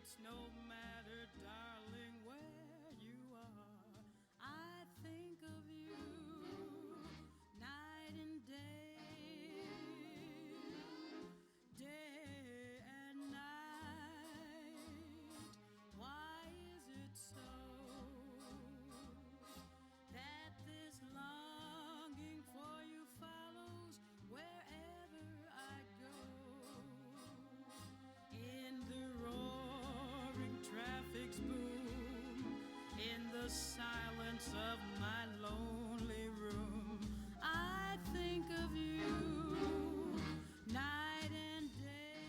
It's no matter, darling, where you are. I think of you night and day, day and night. Why is it so that this longing for you follows wherever I go? In the roaring traffic's boom, in the silence of my lonely room, I think of you night and day.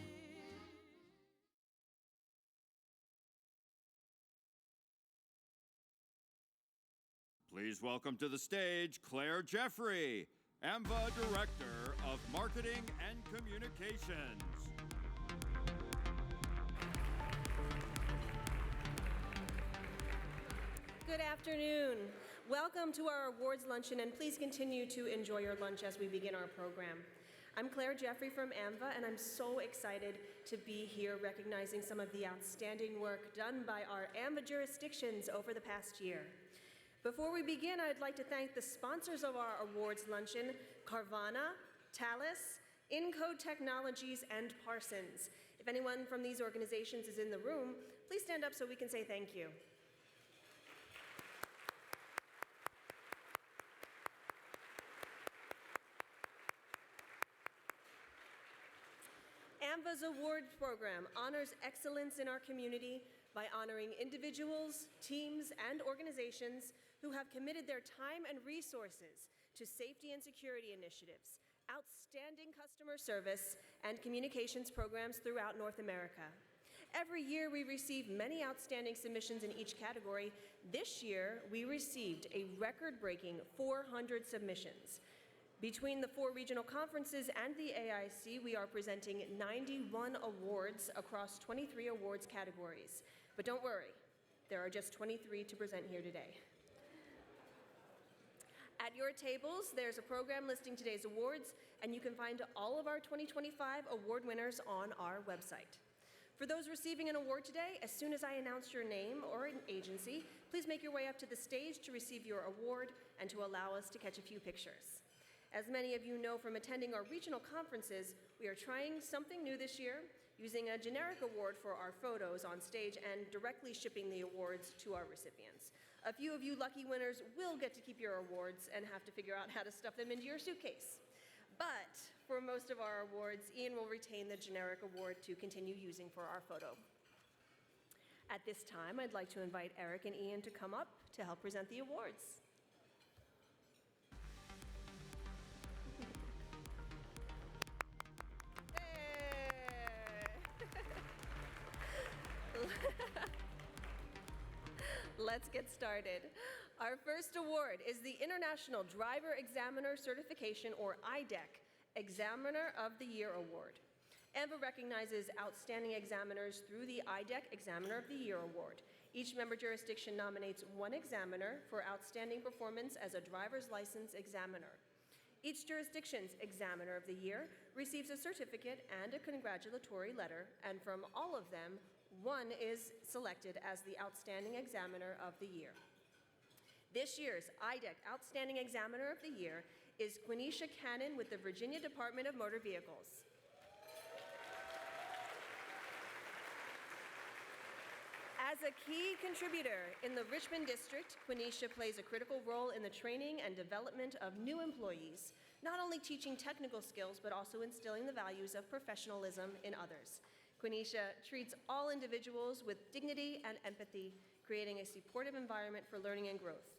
Please welcome to the stage Claire Jeffrey, AMVA Director of Marketing and Communications. Good afternoon. Welcome to our awards luncheon, and please continue to enjoy your lunch as we begin our program. I'm Claire Jeffrey from AMVA, and I'm so excited to be here recognizing some of the outstanding work done by our AMVA jurisdictions over the past year. Before we begin, I'd like to thank the sponsors of our awards luncheon, Carvana, Thales, Encode Technologies, and Parsons. If anyone from these organizations is in the room, please stand up so we can say thank you. AMVA's awards program honors excellence in our community by honoring individuals, teams, and organizations who have committed their time and resources to safety and security initiatives, outstanding customer service, and communications programs throughout North America. Every year, we receive many outstanding submissions in each category. This year, we received a record-breaking 400 submissions. Between the 4 regional conferences and the AIC, we are presenting 91 awards across 23 awards categories. But don't worry, there are just 23 to present here today. At your tables, there's a program listing today's awards, and you can find all of our 2025 award winners on our website. For those receiving an award today, as soon as I announce your name or an agency, please make your way up to the stage to receive your award and to allow us to catch a few pictures. As many of you know from attending our regional conferences, we are trying something new this year, using a generic award for our photos on stage and directly shipping the awards to our recipients. A few of you lucky winners will get to keep your awards and have to figure out how to stuff them into your suitcase. But for most of our awards, Ian will retain the generic award to continue using for our photo. At this time, I'd like to invite Eric and Ian to come up to help present the awards. Let's get started. Our first award is the International Driver Examiner Certification, or IDEC, Examiner of the Year Award. AMVA recognizes outstanding examiners through the IDEC Examiner of the Year Award. Each member jurisdiction nominates one examiner for outstanding performance as a driver's license examiner. Each jurisdiction's Examiner of the Year receives a certificate and a congratulatory letter, and from all of them, one is selected as the Outstanding Examiner of the Year. This year's IDEC Outstanding Examiner of the Year is Quenisha Cannon with the Virginia Department of Motor Vehicles. As a key contributor in the Richmond District, Quenisha plays a critical role in the training and development of new employees, not only teaching technical skills, but also instilling the values of professionalism in others. Quenisha treats all individuals with dignity and empathy, creating a supportive environment for learning and growth.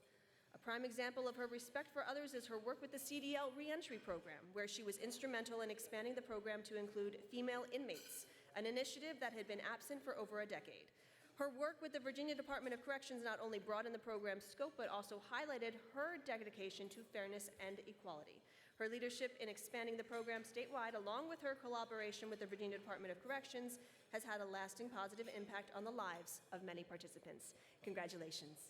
A prime example of her respect for others is her work with the CDL Reentry Program, where she was instrumental in expanding the program to include female inmates, an initiative that had been absent for over a decade. Her work with the Virginia Department of Corrections not only broadened the program's scope, but also highlighted her dedication to fairness and equality. Her leadership in expanding the program statewide, along with her collaboration with the Virginia Department of Corrections, has had a lasting positive impact on the lives of many participants. Congratulations.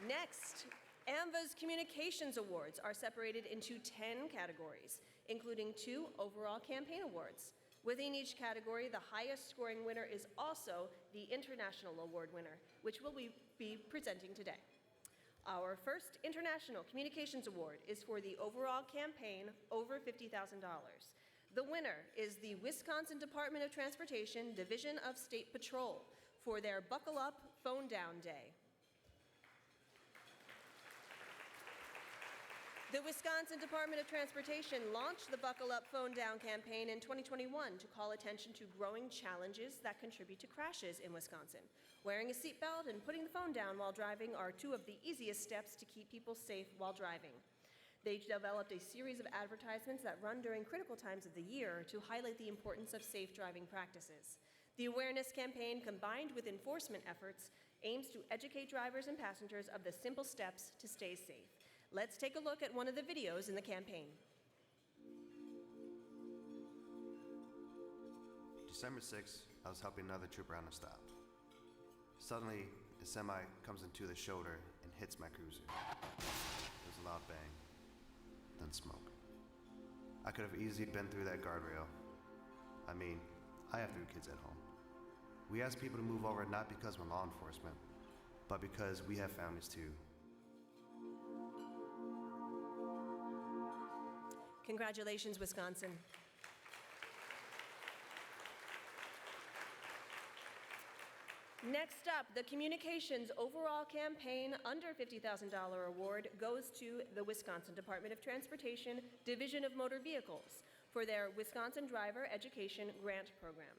Next, AMVA's Communications Awards are separated into 10 categories, including 2 overall campaign awards. Within each category, the highest scoring winner is also the International Award winner, which we'll be presenting today. Our first International Communications Award is for the overall campaign over $50,000. The winner is the Wisconsin Department of Transportation Division of State Patrol for their Buckle Up, Phone Down Day. The Wisconsin Department of Transportation launched the Buckle Up, Phone Down campaign in 2021 to call attention to growing challenges that contribute to crashes in Wisconsin. Wearing a seatbelt and putting the phone down while driving are 2 of the easiest steps to keep people safe while driving. They developed a series of advertisements that run during critical times of the year to highlight the importance of safe driving practices. The awareness campaign, combined with enforcement efforts, aims to educate drivers and passengers of the simple steps to stay safe. Let's take a look at one of the videos in the campaign. December 6th, I was helping another trooper on a stop. Suddenly, a semi comes into the shoulder and hits my cruiser. There's a loud bang, then smoke. I could have easily been through that guardrail. I mean, I have 3 kids at home. We ask people to move over not because we're law enforcement, but because we have families too. Congratulations, Wisconsin. Next up, the Communications Overall Campaign Under $50,000 Award goes to the Wisconsin Department of Transportation Division of Motor Vehicles for their Wisconsin Driver Education Grant Program.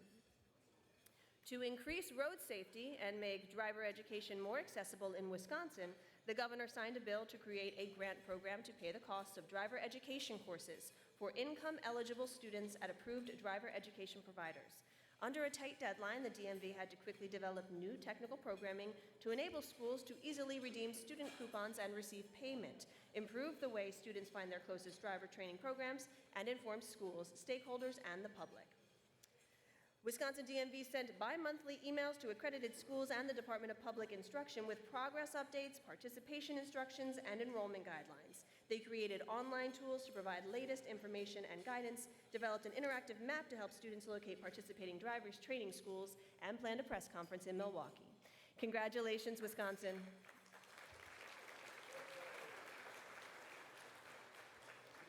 To increase road safety and make driver education more accessible in Wisconsin, the governor signed a bill to create a grant program to pay the costs of driver education courses for income-eligible students at approved driver education providers. Under a tight deadline, the DMV had to quickly develop new technical programming to enable schools to easily redeem student coupons and receive payment, improve the way students find their closest driver training programs, and inform schools, stakeholders, and the public. Wisconsin DMV sent bi-monthly emails to accredited schools and the Department of Public Instruction with progress updates, participation instructions, and enrollment guidelines. They created online tools to provide latest information and guidance, developed an interactive map to help students locate participating drivers' training schools, and planned a press conference in Milwaukee. Congratulations, Wisconsin.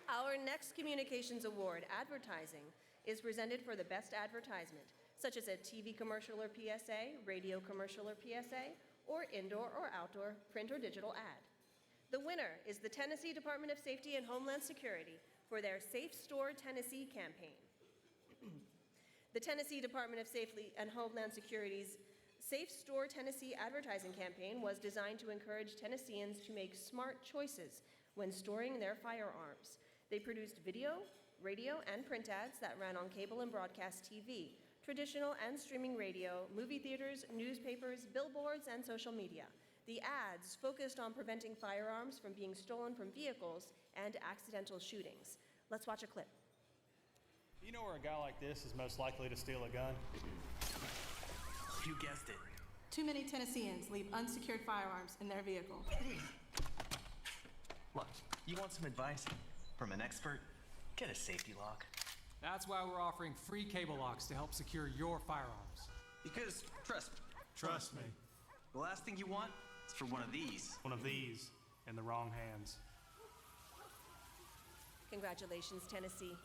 Our next Communications Award, Advertising, is presented for the best advertisement, such as a TV commercial or PSA, radio commercial or PSA, or indoor or outdoor print or digital ad. The winner is the Tennessee Department of Safety and Homeland Security for their Safe Store Tennessee campaign. The Tennessee Department of Safety and Homeland Security's Safe Store Tennessee advertising campaign was designed to encourage Tennesseans to make smart choices when storing their firearms. They produced video, radio, and print ads that ran on cable and broadcast TV, traditional and streaming radio, movie theaters, newspapers, billboards, and social media. The ads focused on preventing firearms from being stolen from vehicles and accidental shootings. Let's watch a clip. You know where a guy like this is most likely to steal a gun? You guessed it. Too many Tennesseans leave unsecured firearms in their vehicle. Look, you want some advice from an expert? Get a safety lock. That's why we're offering free cable locks to help secure your firearms. Because, trust me, Trust me, the last thing you want is for one of these. one of these in the wrong hands. Congratulations, Tennessee.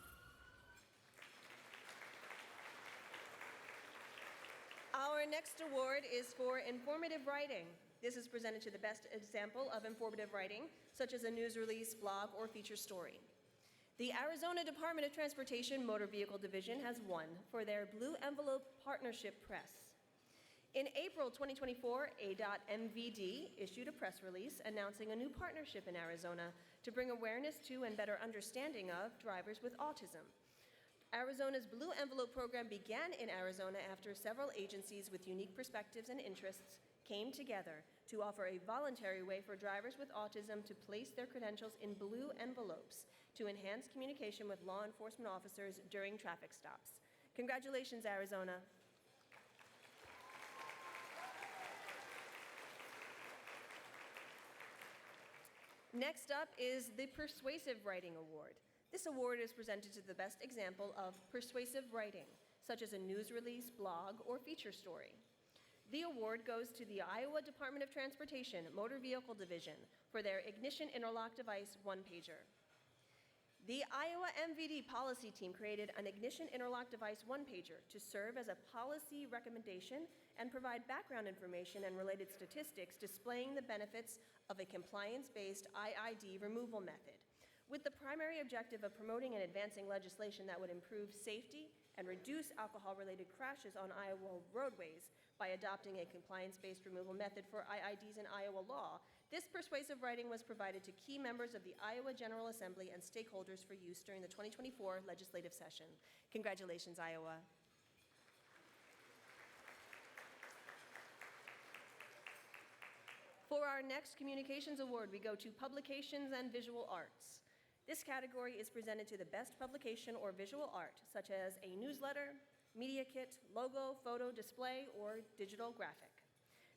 Our next award is for informative writing. This is presented to the best example of informative writing, such as a news release, blog, or feature story. The Arizona Department of Transportation Motor Vehicle Division has won for their Blue Envelope Partnership Press. In April 2024, A.MVD issued a press release announcing a new partnership in Arizona to bring awareness to and better understanding of drivers with autism. Arizona's Blue Envelope program began in Arizona after several agencies with unique perspectives and interests came together to offer a voluntary way for drivers with autism to place their credentials in blue envelopes to enhance communication with law enforcement officers during traffic stops. Congratulations, Arizona. Next up is the Persuasive Writing Award. This award is presented to the best example of persuasive writing, such as a news release, blog, or feature story. The award goes to the Iowa Department of Transportation Motor Vehicle Division for their Ignition Interlock Device one-pager. The Iowa MVD policy team created an Ignition Interlock Device one-pager to serve as a policy recommendation and provide background information and related statistics displaying the benefits of a compliance-based IID removal method, with the primary objective of promoting and advancing legislation that would improve safety and reduce alcohol-related crashes on Iowa roadways by adopting a compliance-based removal method for IIDs in Iowa law. This persuasive writing was provided to key members of the Iowa General Assembly and stakeholders for use during the 2024 legislative session. Congratulations, Iowa. For our next Communications Award, we go to Publications and Visual Arts. This category is presented to the best publication or visual art, such as a newsletter, media kit, logo, photo, display, or digital graphic.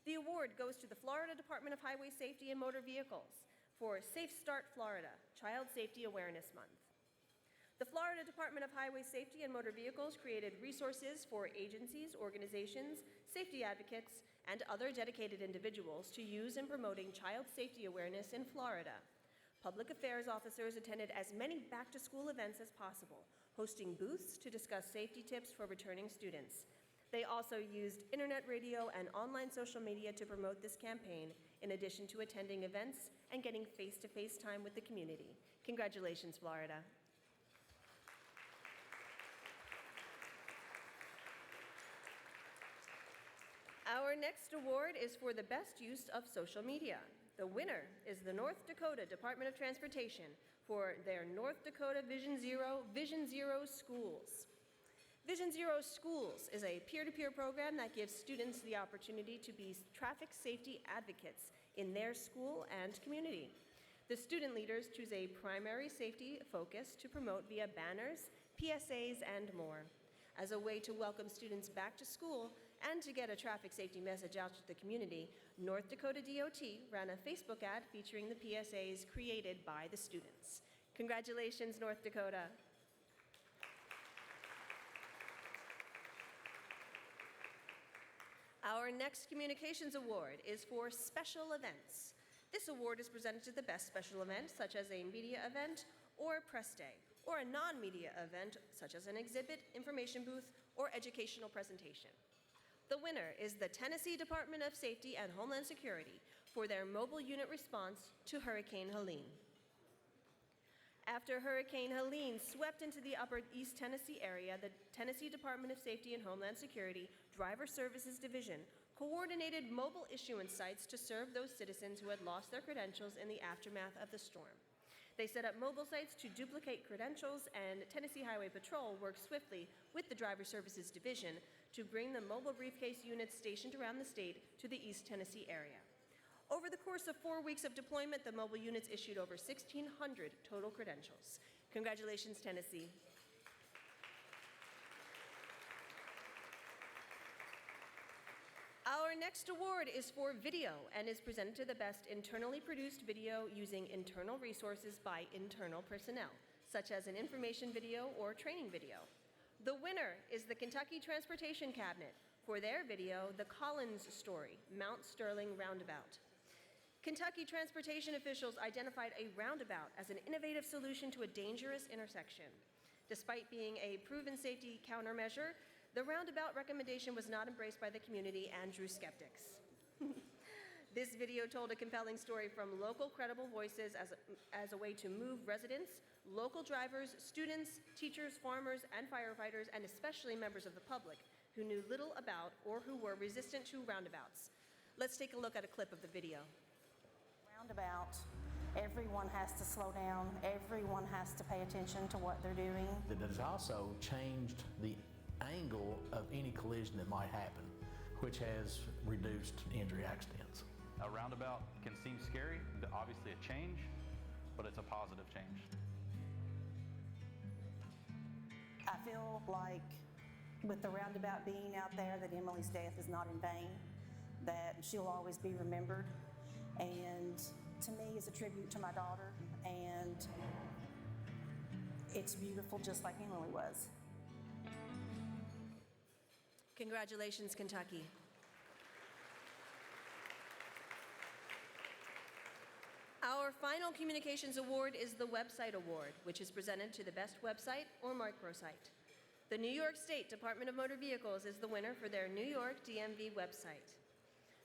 The award goes to the Florida Department of Highway Safety and Motor Vehicles for Safe Start Florida, Child Safety Awareness Month. The Florida Department of Highway Safety and Motor Vehicles created resources for agencies, organizations, safety advocates, and other dedicated individuals to use in promoting child safety awareness in Florida. Public affairs officers attended as many back-to-school events as possible, hosting booths to discuss safety tips for returning students. They also used internet radio and online social media to promote this campaign, in addition to attending events and getting face-to-face time with the community. Congratulations, Florida. Our next award is for the best use of social media. The winner is the North Dakota Department of Transportation for their North Dakota Vision Zero Schools. Vision Zero Schools is a peer-to-peer program that gives students the opportunity to be traffic safety advocates in their school and community. The student leaders choose a primary safety focus to promote via banners, PSAs, and more. As a way to welcome students back to school and to get a traffic safety message out to the community, North Dakota DOT ran a Facebook ad featuring the PSAs created by the students. Congratulations, North Dakota. Our next Communications Award is for special events. This award is presented to the best special event, such as a media event or press day, or a non-media event, such as an exhibit, information booth, or educational presentation. The winner is the Tennessee Department of Safety and Homeland Security for their mobile unit response to Hurricane Helene. After Hurricane Helene swept into the upper East Tennessee area, the Tennessee Department of Safety and Homeland Security Driver Services Division coordinated mobile issuance sites to serve those citizens who had lost their credentials in the aftermath of the storm. They set up mobile sites to duplicate credentials, and Tennessee Highway Patrol worked swiftly with the Driver Services Division to bring the mobile briefcase units stationed around the state to the East Tennessee area. Over the course of 4 weeks of deployment, the mobile units issued over 1,600 total credentials. Congratulations, Tennessee. Our next award is for video and is presented to the best internally produced video using internal resources by internal personnel, such as an information video or training video. The winner is the Kentucky Transportation Cabinet for their video, The Collins Story, Mount Sterling Roundabout. Kentucky transportation officials identified a roundabout as an innovative solution to a dangerous intersection. Despite being a proven safety countermeasure, the roundabout recommendation was not embraced by the community and drew skeptics. This video told a compelling story from local credible voices as a way to move residents, local drivers, students, teachers, farmers, and firefighters, and especially members of the public who knew little about or who were resistant to roundabouts. Let's take a look at a clip of the video. Roundabout, everyone has to slow down, everyone has to pay attention to what they're doing. It has also changed the angle of any collision that might happen, which has reduced injury accidents. A roundabout can seem scary, obviously a change, but it's a positive change. I feel like with the roundabout being out there that Emily's death is not in vain, that she'll always be remembered, and to me is a tribute to my daughter, and it's beautiful just like Emily was. Congratulations, Kentucky. Our final communications award is the Website Award, which is presented to the best website or microsite. The New York State Department of Motor Vehicles is the winner for their New York DMV website.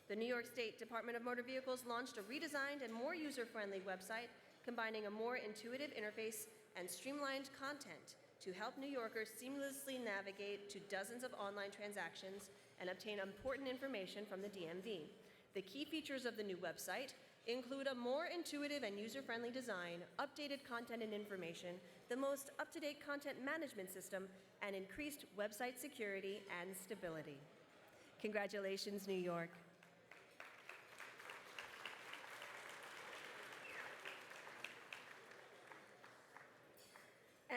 The New York State Department of Motor Vehicles launched a redesigned and more user-friendly website, combining a more intuitive interface and streamlined content to help New Yorkers seamlessly navigate to dozens of online transactions and obtain important information from the DMV. The key features of the new website include a more intuitive and user-friendly design, updated content and information, the most up-to-date content management system, and increased website security and stability. Congratulations, New York.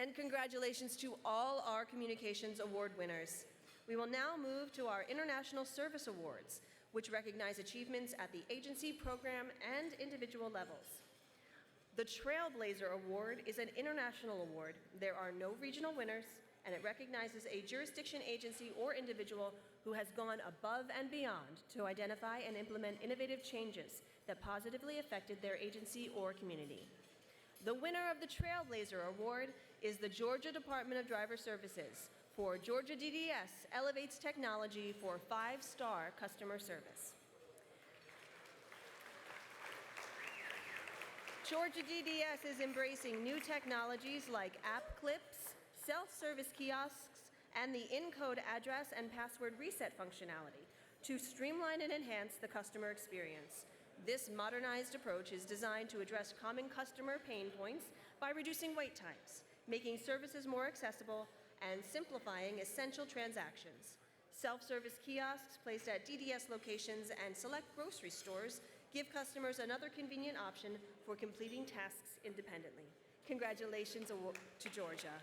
And congratulations to all our Communications Award winners. We will now move to our International Service Awards, which recognize achievements at the agency, program, and individual levels. The Trailblazer Award is an international award. There are no regional winners, and it recognizes a jurisdiction, agency, or individual who has gone above and beyond to identify and implement innovative changes that positively affected their agency or community. The winner of the Trailblazer Award is the Georgia Department of Driver Services for Georgia DDS Elevates Technology for 5-star customer service. Georgia DDS is embracing new technologies like app clips, self-service kiosks, and the in-code address and password reset functionality to streamline and enhance the customer experience. This modernized approach is designed to address common customer pain points by reducing wait times, making services more accessible, and simplifying essential transactions. Self-service kiosks placed at DDS locations and select grocery stores give customers another convenient option for completing tasks independently. Congratulations to Georgia.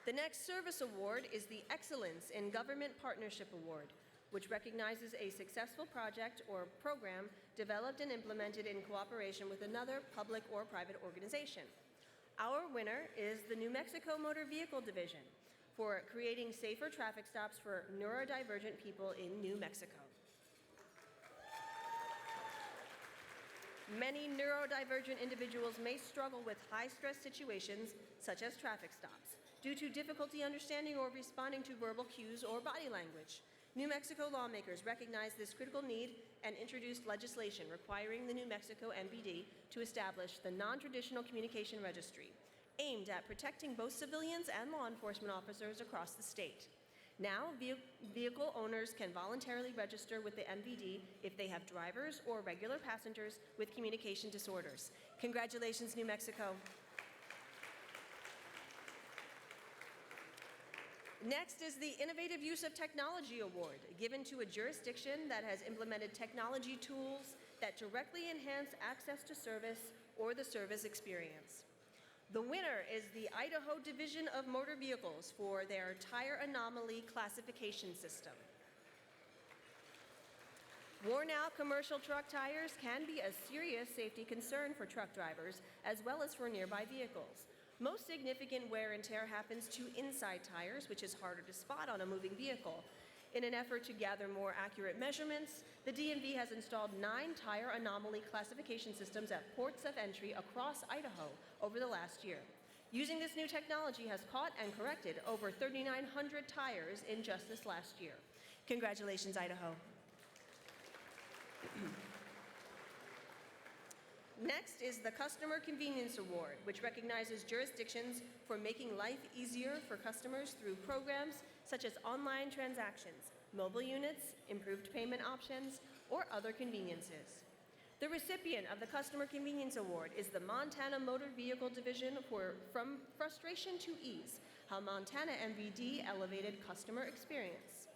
The next service award is the Excellence in Government Partnership Award, which recognizes a successful project or program developed and implemented in cooperation with another public or private organization. Our winner is the New Mexico Motor Vehicle Division for creating safer traffic stops for neurodivergent people in New Mexico. Many neurodivergent individuals may struggle with high-stress situations, such as traffic stops, due to difficulty understanding or responding to verbal cues or body language. New Mexico lawmakers recognize this critical need and introduced legislation requiring the New Mexico MVD to establish the Non-Traditional Communication Registry, aimed at protecting both civilians and law enforcement officers across the state. Now, vehicle owners can voluntarily register with the MVD if they have drivers or regular passengers with communication disorders. Congratulations, New Mexico. Next is the Innovative Use of Technology Award, given to a jurisdiction that has implemented technology tools that directly enhance access to service or the service experience. The winner is the Idaho Division of Motor Vehicles for their Tire Anomaly Classification System. Worn-out commercial truck tires can be a serious safety concern for truck drivers as well as for nearby vehicles. Most significant wear and tear happens to inside tires, which is harder to spot on a moving vehicle. In an effort to gather more accurate measurements, the DMV has installed 9 tire anomaly classification systems at ports of entry across Idaho over the last year. Using this new technology has caught and corrected over 3,900 tires in just this last year. Congratulations, Idaho. Next is the Customer Convenience Award, which recognizes jurisdictions for making life easier for customers through programs such as online transactions, mobile units, improved payment options, or other conveniences. The recipient of the Customer Convenience Award is the Montana Motor Vehicle Division for From Frustration to Ease, how Montana MVD elevated customer experience.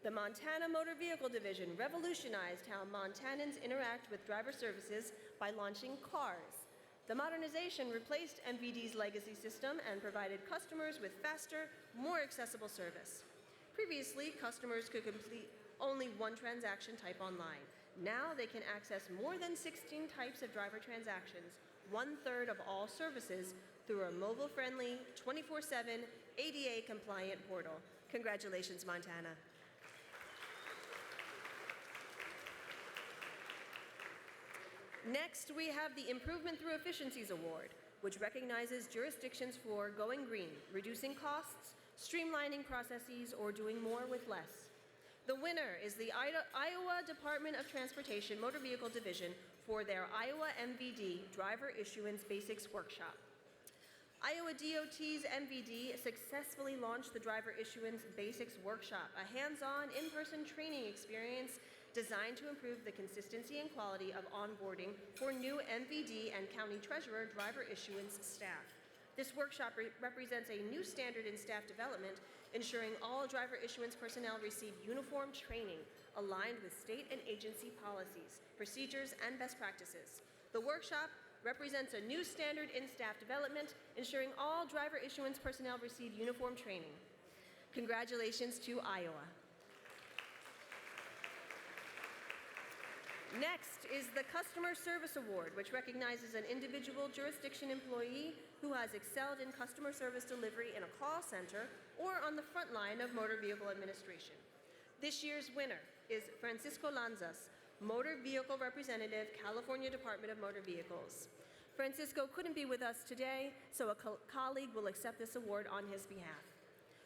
The Montana Motor Vehicle Division revolutionized how Montanans interact with driver services by launching CARS. The modernization replaced MVD's legacy system and provided customers with faster, more accessible service. Previously, customers could complete only one transaction type online. Now they can access more than 16 types of driver transactions, 1/3 of all services, through a mobile-friendly, 24/7, ADA-compliant portal. Congratulations, Montana. Next, we have the Improvement Through Efficiencies Award, which recognizes jurisdictions for going green, reducing costs, streamlining processes, or doing more with less. The winner is the Iowa Department of Transportation Motor Vehicle Division for their Iowa MVD Driver Issuance Basics Workshop. Iowa DOT's MVD successfully launched the Driver Issuance Basics Workshop, a hands-on, in-person training experience designed to improve the consistency and quality of onboarding for new MVD and County Treasurer driver issuance staff. This workshop represents a new standard in staff development, ensuring all driver issuance personnel receive uniform training aligned with state and agency policies, procedures, and best practices. The workshop represents a new standard in staff development, ensuring all driver issuance personnel receive uniform training. Congratulations to Iowa. Next is the Customer Service Award, which recognizes an individual jurisdiction employee who has excelled in customer service delivery in a call center or on the front line of motor vehicle administration. This year's winner is Francisco Lanzas, Motor Vehicle Representative, California Department of Motor Vehicles. Francisco couldn't be with us today, so a colleague will accept this award on his behalf.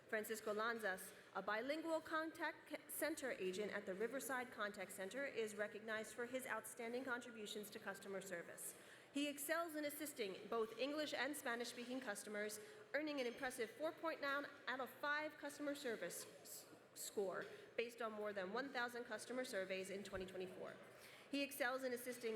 Francisco Lanzas, a bilingual contact center agent at the Riverside Contact Center, is recognized for his outstanding contributions to customer service. He excels in assisting both English and Spanish-speaking customers, earning an impressive 4.9 out of 5 customer service score based on more than 1,000 customer surveys in 2024. He excels in assisting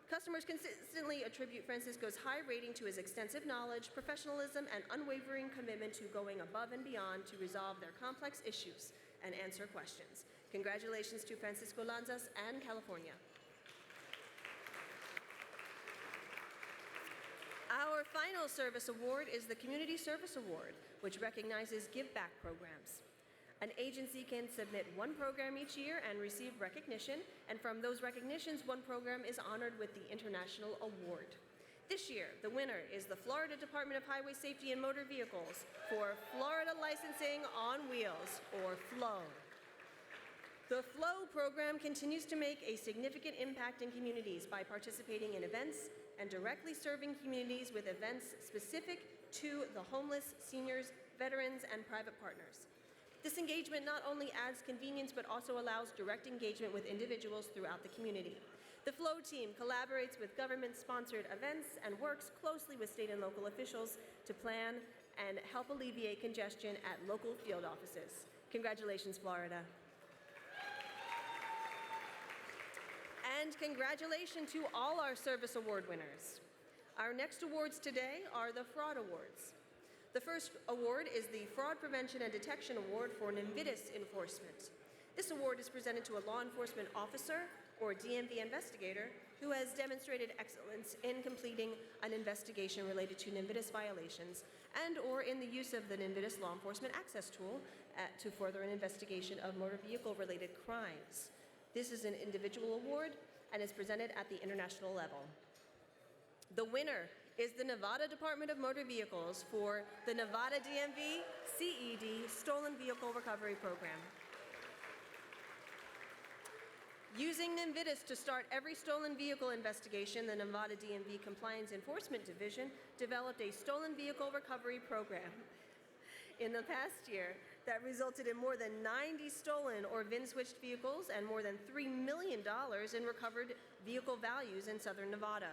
customers. Consistently attribute Francisco's high rating to his extensive knowledge, professionalism, and unwavering commitment to going above and beyond to resolve their complex issues and answer questions. Congratulations to Francisco Lanzas and California. Our final service award is the Community Service Award, which recognizes give-back programs. An agency can submit one program each year and receive recognition, and from those recognitions, one program is honored with the International Award. This year, the winner is the Florida Department of Highway Safety and Motor Vehicles for Florida Licensing on Wheels, or FLOW. The FLOW program continues to make a significant impact in communities by participating in events and directly serving communities with events specific to the homeless, seniors, veterans, and private partners. This engagement not only adds convenience, but also allows direct engagement with individuals throughout the community. The FLOW team collaborates with government-sponsored events and works closely with state and local officials to plan and help alleviate congestion at local field offices. Congratulations, Florida. And congratulations to all our service award winners. Our next awards today are the Fraud Awards. The first award is the Fraud Prevention and Detection Award for NIMVIDIS enforcement. This award is presented to a law enforcement officer or DMV investigator who has demonstrated excellence in completing an investigation related to NIMVIDIS violations and or in the use of the NIMVIDIS law enforcement access tool to further an investigation of motor vehicle-related crimes. This is an individual award and is presented at the international level. The winner is the Nevada Department of Motor Vehicles for the Nevada DMV CED Stolen Vehicle Recovery Program. Using NIMVIDIS to start every stolen vehicle investigation, the Nevada DMV Compliance Enforcement Division developed a stolen vehicle recovery program in the past year that resulted in more than 90 stolen or VIN-switched vehicles and more than $3 million in recovered vehicle values in southern Nevada.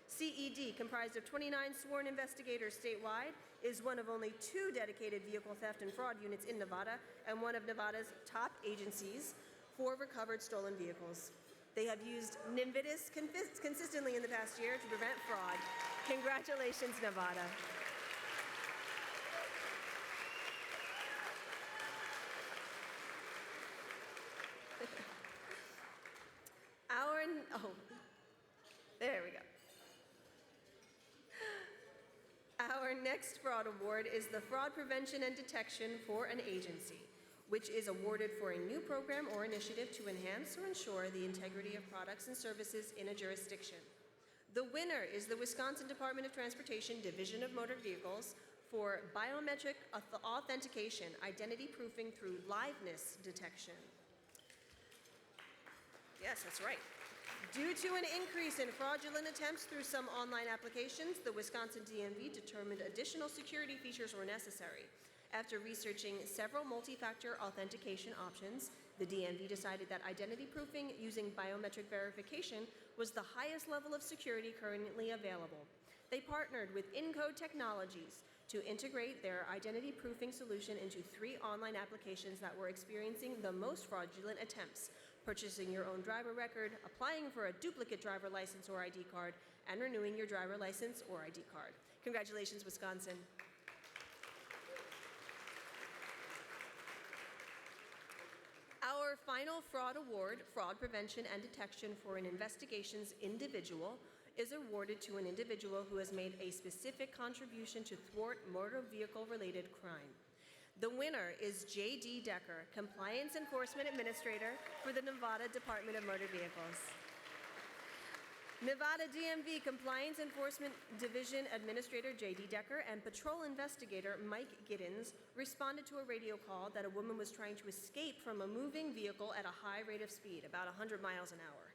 CED, comprised of 29 sworn investigators statewide, is one of only 2 dedicated vehicle theft and fraud units in Nevada and one of Nevada's top agencies for recovered stolen vehicles. They have used NIMVIDIS consistently in the past year to prevent fraud. Congratulations, Nevada. There we go. Our next fraud award is the Fraud Prevention and Detection for an Agency, which is awarded for a new program or initiative to enhance or ensure the integrity of products and services in a jurisdiction. The winner is the Wisconsin Department of Transportation Division of Motor Vehicles for biometric authentication, identity proofing through liveness detection. Yes, that's right. Due to an increase in fraudulent attempts through some online applications, the Wisconsin DMV determined additional security features were necessary. After researching several multi-factor authentication options, the DMV decided that identity proofing using biometric verification was the highest level of security currently available. They partnered with Encode Technologies to integrate their identity proofing solution into 3 online applications that were experiencing the most fraudulent attempts: purchasing your own driver record, applying for a duplicate driver license or ID card, and renewing your driver license or ID card. Congratulations, Wisconsin. Our final fraud award, Fraud Prevention and Detection for an Investigations Individual, is awarded to an individual who has made a specific contribution to thwart motor vehicle-related crime. The winner is J.D. Decker, Compliance Enforcement Administrator for the Nevada Department of Motor Vehicles. Nevada DMV Compliance Enforcement Division Administrator J.D. Decker and Patrol Investigator Mike Giddens responded to a radio call that a woman was trying to escape from a moving vehicle at a high rate of speed, about 100 miles an hour.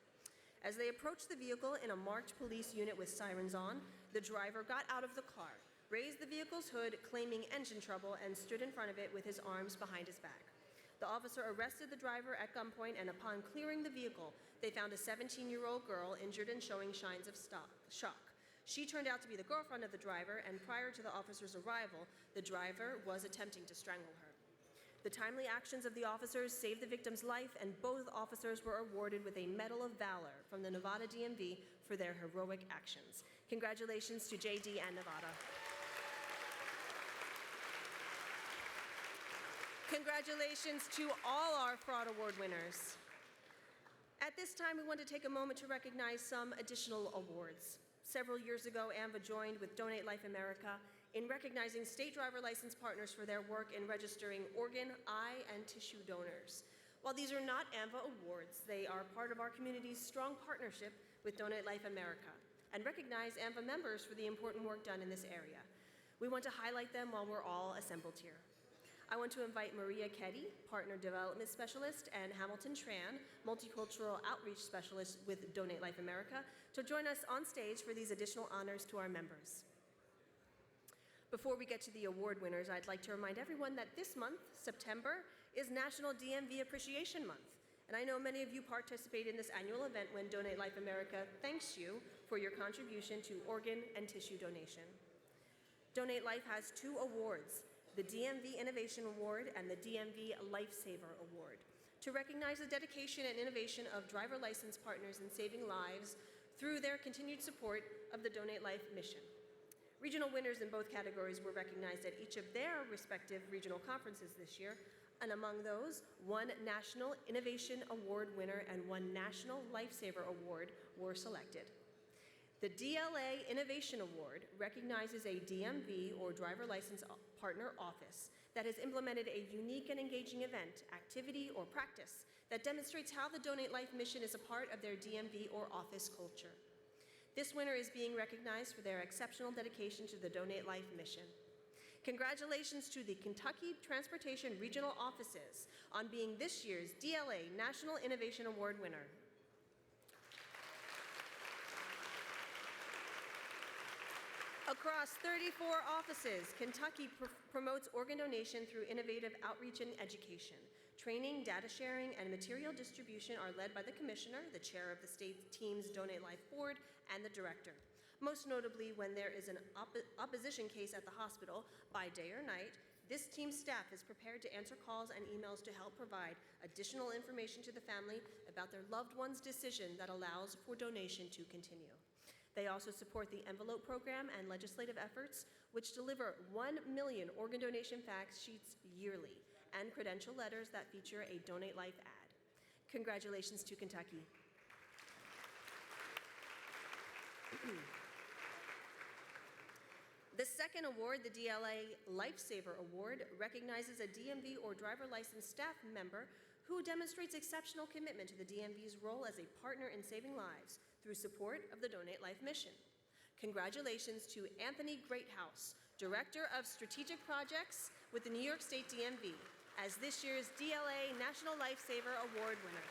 As they approached the vehicle in a marked police unit with sirens on, the driver got out of the car, raised the vehicle's hood, claiming engine trouble, and stood in front of it with his arms behind his back. The officer arrested the driver at gunpoint, and upon clearing the vehicle, they found a 17-year-old girl injured and showing signs of shock. She turned out to be the girlfriend of the driver, and prior to the officer's arrival, the driver was attempting to strangle her. The timely actions of the officers saved the victim's life, and both officers were awarded with a Medal of Valor from the Nevada DMV for their heroic actions. Congratulations to JD and Nevada. Congratulations to all our Fraud Award winners. At this time, we want to take a moment to recognize some additional awards. Several years ago, AMVA joined with Donate Life America in recognizing state driver license partners for their work in registering organ, eye, and tissue donors. While these are not AMVA awards, they are part of our community's strong partnership with Donate Life America and recognize AMVA members for the important work done in this area. We want to highlight them while we're all assembled here. I want to invite Maria Keddy, Partner Development Specialist, and Hamilton Tran, Multicultural Outreach Specialist with Donate Life America, to join us on stage for these additional honors to our members. Before we get to the award winners, I'd like to remind everyone that this month, September, is National DMV Appreciation Month. And I know many of you participate in this annual event when Donate Life America thanks you for your contribution to organ and tissue donation. Donate Life has 2 awards, the DMV Innovation Award and the DMV Lifesaver Award, to recognize the dedication and innovation of driver license partners in saving lives through their continued support of the Donate Life mission. Regional winners in both categories were recognized at each of their respective regional conferences this year, and among those, 1 National Innovation Award winner and 1 National Lifesaver Award were selected. The DLA Innovation Award recognizes a DMV or driver license partner office that has implemented a unique and engaging event, activity, or practice that demonstrates how the Donate Life mission is a part of their DMV or office culture. This winner is being recognized for their exceptional dedication to the Donate Life mission. Congratulations to the Kentucky Transportation Regional Offices on being this year's DLA National Innovation Award winner. Across 34 offices, Kentucky promotes organ donation through innovative outreach and education. Training, data sharing, and material distribution are led by the commissioner, the chair of the state team's Donate Life board, and the director. Most notably, when there is an opposition case at the hospital, by day or night, this team's staff is prepared to answer calls and emails to help provide additional information to the family about their loved one's decision that allows for donation to continue. They also support the Envelope Program and legislative efforts, which deliver 1 million organ donation fact sheets yearly and credential letters that feature a Donate Life ad. Congratulations to Kentucky. The second award, the DLA Lifesaver Award, recognizes a DMV or driver license staff member who demonstrates exceptional commitment to the DMV's role as a partner in saving lives through support of the Donate Life mission. Congratulations to Anthony Greathouse, Director of Strategic Projects with the New York State DMV, as this year's DLA National Lifesaver Award winner.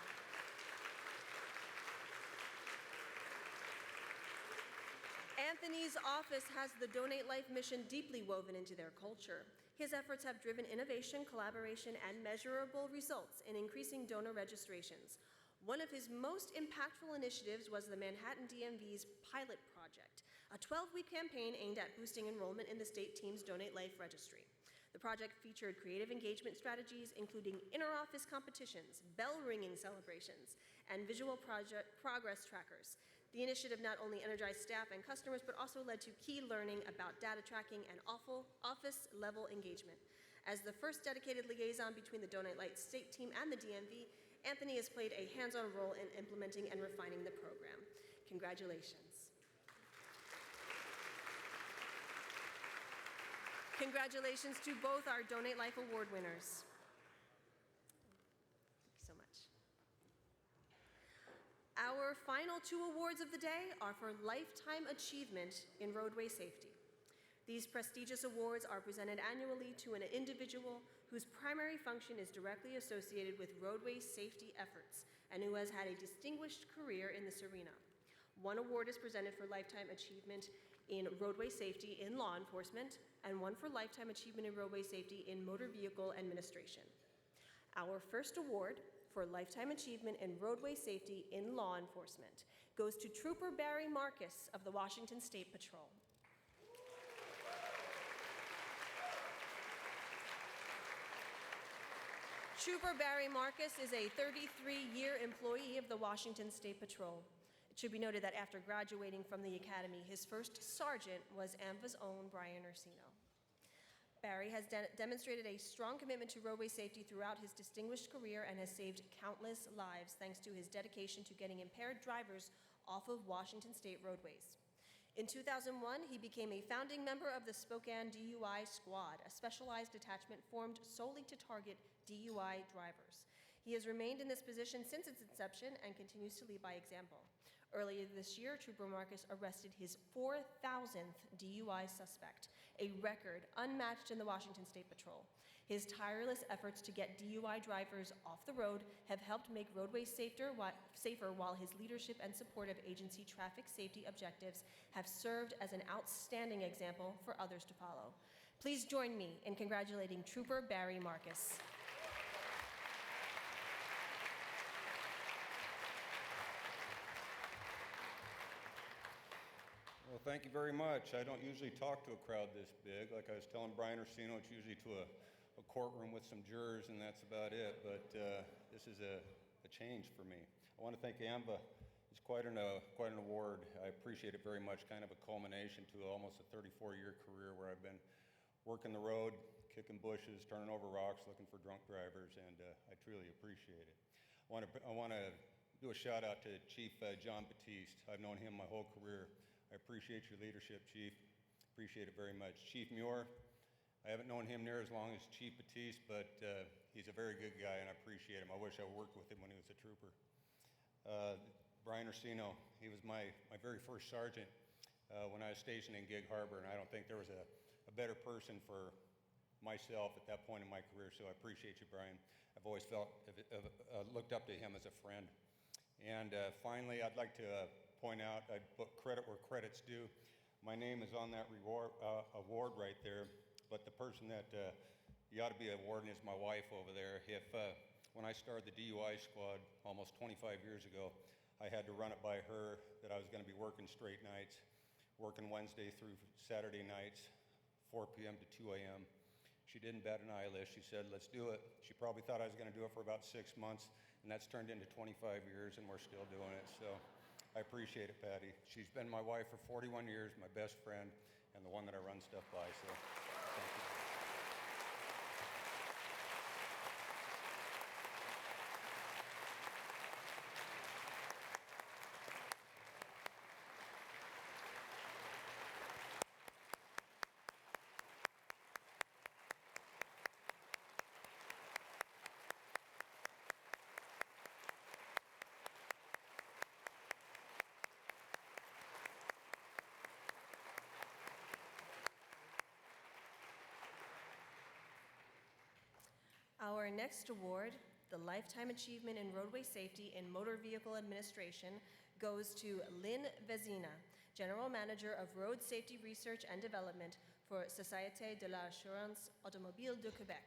Anthony's office has the Donate Life mission deeply woven into their culture. His efforts have driven innovation, collaboration, and measurable results in increasing donor registrations. One of his most impactful initiatives was the Manhattan DMV's pilot project, a 12-week campaign aimed at boosting enrollment in the state team's Donate Life registry. The project featured creative engagement strategies, including inter-office competitions, bell-ringing celebrations, and visual progress trackers. The initiative not only energized staff and customers, but also led to key learning about data tracking and office-level engagement. As the first dedicated liaison between the Donate Life state team and the DMV, Anthony has played a hands-on role in implementing and refining the program. Congratulations. Congratulations to both our Donate Life Award winners. Thank you so much. Our final two awards of the day are for Lifetime Achievement in Roadway Safety. These prestigious awards are presented annually to an individual whose primary function is directly associated with roadway safety efforts and who has had a distinguished career in this arena. One award is presented for Lifetime Achievement in Roadway Safety in law enforcement, and one for Lifetime Achievement in Roadway Safety in motor vehicle administration. Our first award for Lifetime Achievement in Roadway Safety in law enforcement goes to Trooper Barry Marcus of the Washington State Patrol. Trooper Barry Marcus is a 33-year employee of the Washington State Patrol. It should be noted that after graduating from the academy, his first sergeant was AMVA's own Brian Ursino. Barry has demonstrated a strong commitment to roadway safety throughout his distinguished career and has saved countless lives thanks to his dedication to getting impaired drivers off of Washington state roadways. In 2001, he became a founding member of the Spokane DUI Squad, a specialized detachment formed solely to target DUI drivers. He has remained in this position since its inception and continues to lead by example. Earlier this year, Trooper Marcus arrested his 4,000th DUI suspect, a record unmatched in the Washington State Patrol. His tireless efforts to get DUI drivers off the road have helped make roadways safer, while his leadership and support of agency traffic safety objectives have served as an outstanding example for others to follow. Please join me in congratulating Trooper Barry Marcus. Well, thank you very much. I don't usually talk to a crowd this big. Like I was telling Brian Ursino, it's usually to a courtroom with some jurors, and that's about it. But this is a change for me. I want to thank AMVA. It's quite an award. I appreciate it very much. Kind of a culmination to almost a 34-year career where I've been working the road, kicking bushes, turning over rocks, looking for drunk drivers, and I truly appreciate it. I want to do a shout out to Chief John Batiste. I've known him my whole career. I appreciate your leadership, Chief. Appreciate it very much. Chief Muir, I haven't known him near as long as Chief Batiste, but he's a very good guy, and I appreciate him. I wish I worked with him when he was a trooper. Brian Ursino, he was my very first sergeant when I was stationed in Gig Harbor, and I don't think there was a better person for myself at that point in my career, so I appreciate you, Brian. I've always looked up to him as a friend. And finally, I'd like to point out, I'd put credit where credit's due. My name is on that award right there, but the person that you ought to be awarding is my wife over there. When I started the DUI squad almost 25 years ago, I had to run it by her that I was going to be working straight nights, working Wednesday through Saturday nights, 4 p.m. to 2 a.m. She didn't bat an eyelash. She said, let's do it. She probably thought I was going to do it for about 6 months, and that's turned into 25 years, and we're still doing it. So I appreciate it, Patty. She's been my wife for 41 years, my best friend, and the one that I run stuff by, so thank you. Our next award, the Lifetime Achievement in Roadway Safety in Motor Vehicle Administration, goes to Lynn Vezina, General Manager of Road Safety Research and Development for Société de l'Assurance Automobile de Québec.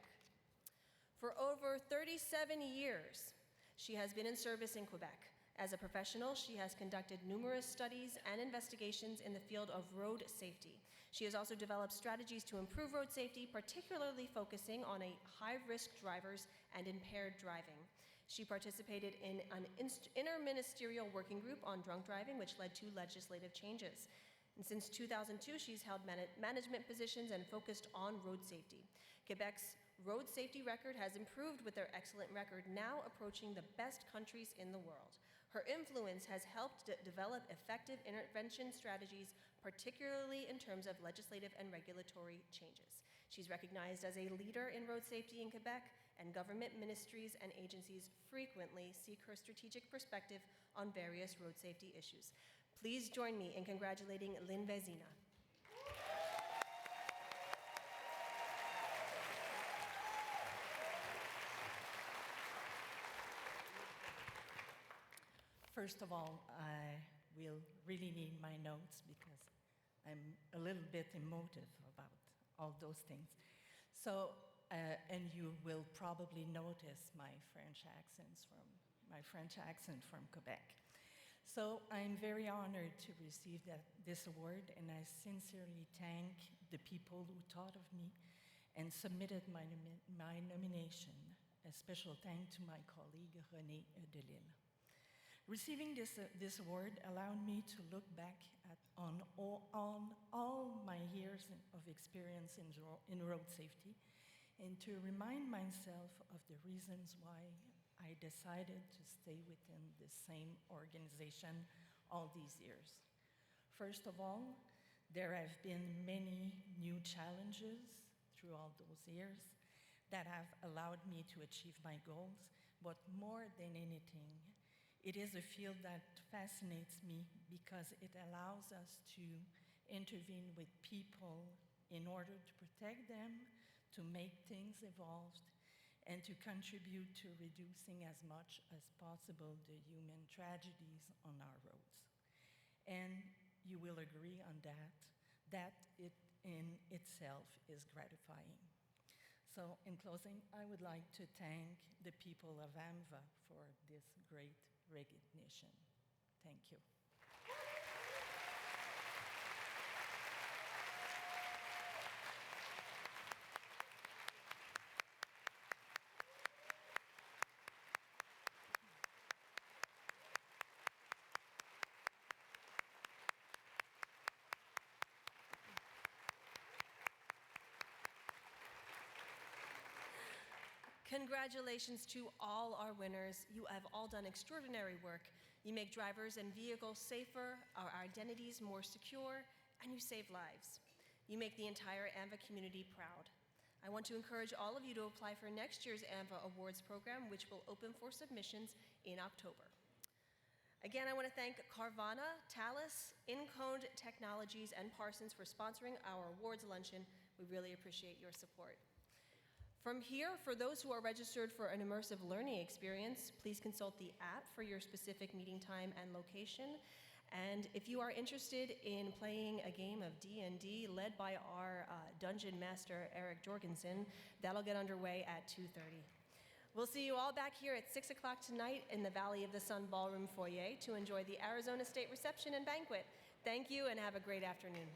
For over 37 years, she has been in service in Quebec. As a professional, she has conducted numerous studies and investigations in the field of road safety. She has also developed strategies to improve road safety, particularly focusing on high-risk drivers and impaired driving. She participated in an interministerial working group on drunk driving, which led to legislative changes. And since 2002, she's held management positions and focused on road safety. Quebec's road safety record has improved with their excellent record, now approaching the best countries in the world. Her influence has helped develop effective intervention strategies, particularly in terms of legislative and regulatory changes. She's recognized as a leader in road safety in Quebec, and government ministries and agencies frequently seek her strategic perspective on various road safety issues. Please join me in congratulating Lynn Vezina. First of all, I will really need my notes because I'm a little bit emotive about all those things. So, and you will probably notice my French accent from Quebec. So I'm very honored to receive this award, and I sincerely thank the people who thought of me and submitted my nomination. A special thanks to my colleague, René Delille. Receiving this award allowed me to look back on all my years of experience in road safety and to remind myself of the reasons why I decided to stay within the same organization all these years. First of all, there have been many new challenges through all those years that have allowed me to achieve my goals, but more than anything, it is a field that fascinates me because it allows us to intervene with people in order to protect them, to make things evolve, and to contribute to reducing as much as possible the human tragedies on our roads. And you will agree on that it in itself is gratifying. So in closing, I would like to thank the people of AMVA for this great recognition. Thank you. Congratulations to all our winners. You have all done extraordinary work. You make drivers and vehicles safer, our identities more secure, and you save lives. You make the entire AMVA community proud. I want to encourage all of you to apply for next year's AMVA Awards program, which will open for submissions in October. Again, I want to thank Carvana, Thales, Incode Technologies, and Parsons for sponsoring our awards luncheon. We really appreciate your support. From here, for those who are registered for an immersive learning experience, please consult the app for your specific meeting time and location. And if you are interested in playing a game of D&D led by our Dungeon Master, Eric Jorgensen, that'll get underway at 2:30. We'll see you all back here at 6 o'clock tonight in the Valley of the Sun Ballroom foyer to enjoy the Arizona State Reception and Banquet. Thank you and have a great afternoon.